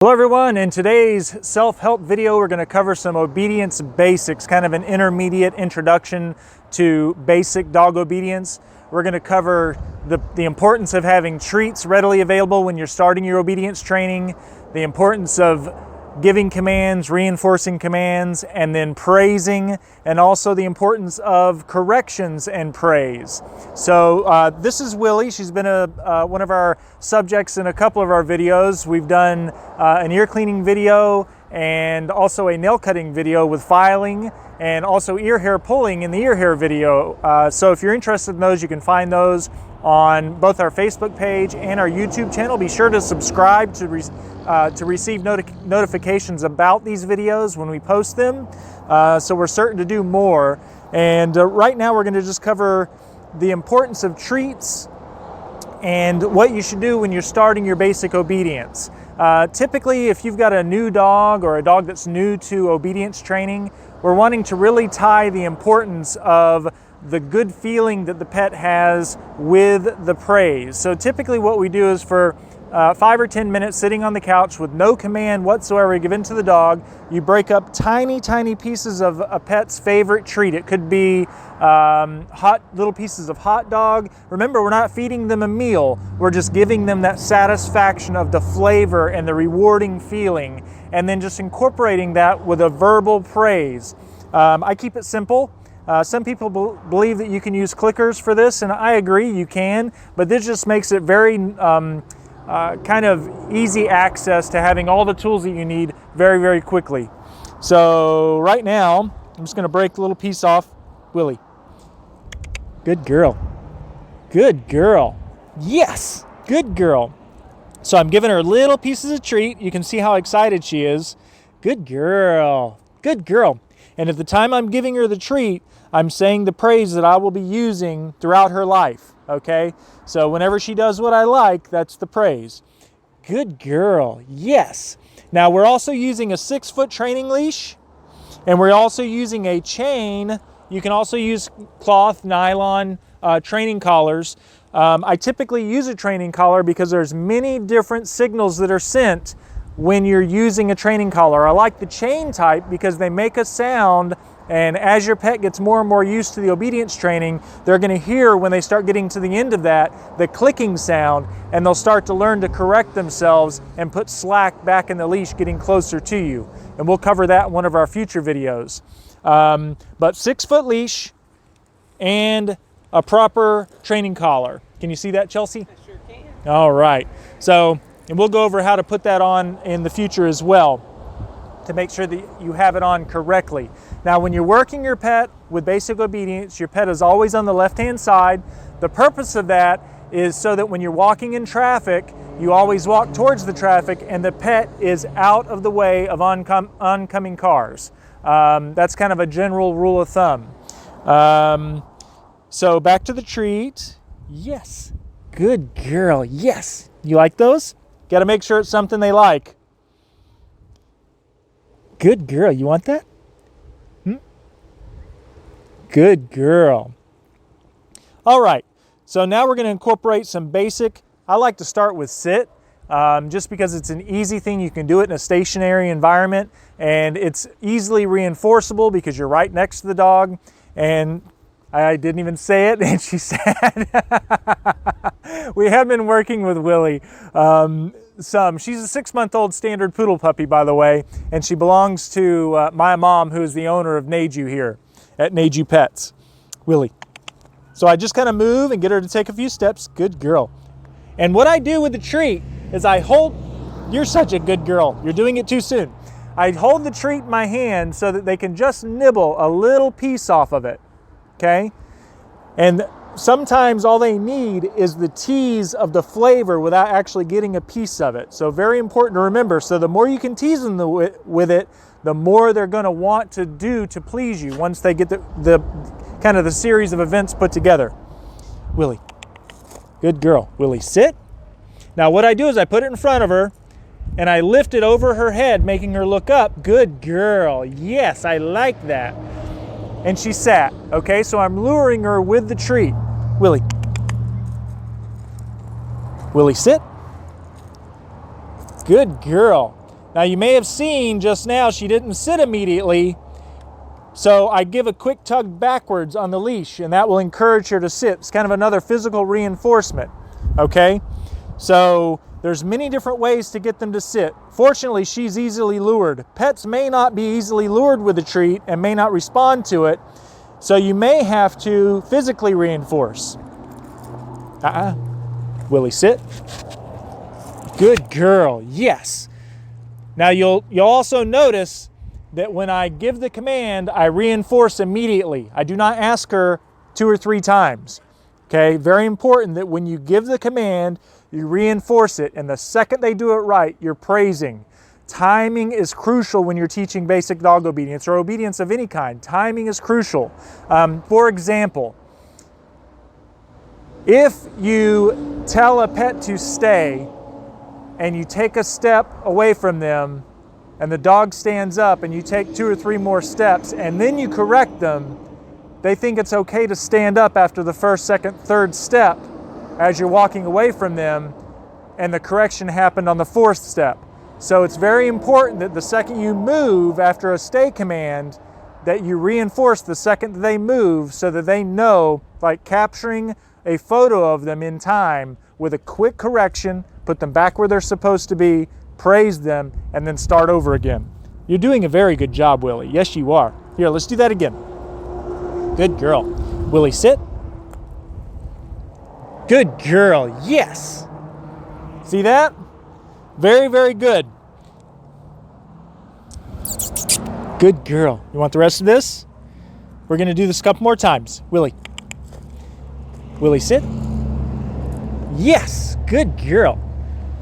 Hello everyone, in today's self-help video we're going to cover some obedience basics, kind of an intermediate introduction to basic dog obedience. We're going to cover the importance of having treats readily available when you're starting your obedience training, the importance of giving commands, reinforcing commands, and then praising, and also the importance of corrections and praise. So this is Willie. She's been one of our subjects in a couple of our videos. We've done an ear cleaning video and also a nail cutting video with filing, and also ear hair pulling in the ear hair video. So if you're interested in those, you can find those on both our Facebook page and our YouTube channel. Be sure to subscribe to receive notifications about these videos when we post them. So we're certain to do more. And right now we're going to just cover the importance of treats and what you should do when you're starting your basic obedience. Typically, if you've got a new dog or a dog that's new to obedience training, we're wanting to really tie the importance of the good feeling that the pet has with the praise. So typically what we do is for 5 or 10 minutes sitting on the couch with no command whatsoever given to the dog, you break up tiny pieces of a pet's favorite treat. It could be little pieces of hot dog. Remember, we're not feeding them a meal. We're just giving them that satisfaction of the flavor and the rewarding feeling, and then just incorporating that with a verbal praise. I keep it simple. Some people believe that you can use clickers for this, and I agree, you can, but this just makes it very kind of easy access to having all the tools that you need very quickly. So right now, I'm just going to break a little piece off. Willie. Good girl. Good girl. Yes, good girl. So I'm giving her little pieces of treat. You can see how excited she is. Good girl. Good girl. And at the time I'm giving her the treat, I'm saying the praise that I will be using throughout her life, okay? So whenever she does what I like, that's the praise. Good girl, yes. Now we're also using a 6-foot training leash, and we're also using a chain. You can also use cloth, nylon training collars. I typically use a training collar because there's many different signals that are sent when you're using a training collar. I like the chain type because they make a sound, and as your pet gets more and more used to the obedience training, they're going to hear, when they start getting to the end of that, the clicking sound, and they'll start to learn to correct themselves and put slack back in the leash, getting closer to you. And we'll cover that in one of our future videos. But 6-foot leash and a proper training collar. Can you see that, Chelsea? I sure can. All right. So, and we'll go over how to put that on in the future as well, to make sure that you have it on correctly. Now, when you're working your pet with basic obedience, your pet is always on the left-hand side. The purpose of that is so that when you're walking in traffic, you always walk towards the traffic and the pet is out of the way of oncoming cars. That's kind of a general rule of thumb. So back to the treat. Yes. Good girl. Yes. You like those? Got to make sure it's something they like. Good girl. You want that? Good girl. All right. So now we're going to incorporate some basic. I like to start with sit, just because it's an easy thing. You can do it in a stationary environment, and it's easily reinforceable because you're right next to the dog. And I didn't even say it, and she said, we have been working with Willie She's a 6-month-old standard poodle puppy, by the way, and she belongs to my mom, who is the owner of Neju here at Neju Pets. Willie. So I just kind of move and get her to take a few steps. Good girl. And what I do with the treat is I hold, you're such a good girl. You're doing it too soon. I hold the treat in my hand so that they can just nibble a little piece off of it. Okay? And sometimes all they need is the tease of the flavor without actually getting a piece of it. So very important to remember. So the more you can tease them with it, the more they're going to want to do to please you once they get the kind of the series of events put together. Willie. Good girl. Willie, sit. Now what I do is I put it in front of her and I lift it over her head, making her look up. Good girl. Yes, I like that. And she sat. Okay, so I'm luring her with the treat. Willie. Willie, sit. Good girl. Now you may have seen just now she didn't sit immediately, so I give a quick tug backwards on the leash, and that will encourage her to sit. It's kind of another physical reinforcement, okay? So there's many different ways to get them to sit. Fortunately, she's easily lured. Pets may not be easily lured with a treat and may not respond to it, so you may have to physically reinforce. Willie, sit. Good girl, yes. Now you'll also notice that when I give the command, I reinforce immediately. I do not ask her 2 or 3 times. Okay, very important that when you give the command, you reinforce it, and the second they do it right, you're praising. Timing is crucial when you're teaching basic dog obedience or obedience of any kind. Timing is crucial. For example, if you tell a pet to stay and you take a step away from them and the dog stands up and you take 2 or 3 more steps and then you correct them, they think it's okay to stand up after the first, second, third step as you're walking away from them, and the correction happened on the 4th step. So it's very important that the second you move after a stay command, that you reinforce the second that they move so that they know, like capturing a photo of them in time with a quick correction, put them back where they're supposed to be, praise them, and then start over again. You're doing a very good job, Willie. Yes, you are. Here, let's do that again. Good girl. Willie, sit. Good girl. Yes. See that? Very, very good. Good girl. You want the rest of this? We're going to do this a couple more times. Willie. Willie, sit. Yes. Good girl.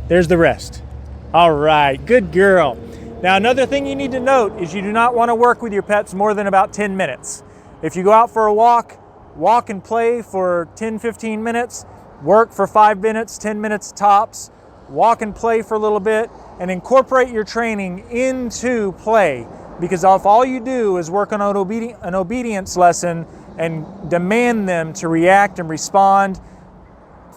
There's the rest. All right. Good girl. Now, another thing you need to note is you do not want to work with your pets more than about 10 minutes. If you go out for a walk and play for 10-15 minutes, work for 5 minutes, 10 minutes tops, walk and play for a little bit, and incorporate your training into play. Because if all you do is work on an obedience lesson and demand them to react and respond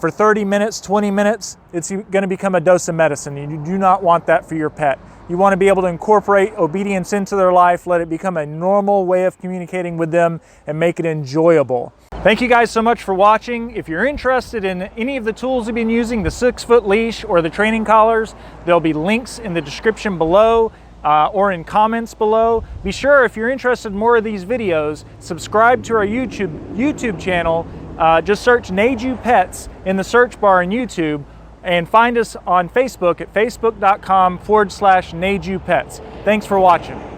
for 30 minutes, 20 minutes, it's going to become a dose of medicine, and you do not want that for your pet. You want to be able to incorporate obedience into their life, let it become a normal way of communicating with them, and make it enjoyable. Thank you guys so much for watching. If you're interested in any of the tools we've been using, the 6-foot leash or the training collars, there'll be links in the description below or in comments below. Be sure, if you're interested in more of these videos, subscribe to our YouTube channel. Just search Neju Pets in the search bar in YouTube, and find us on Facebook at facebook.com/Neju Pets. Thanks for watching.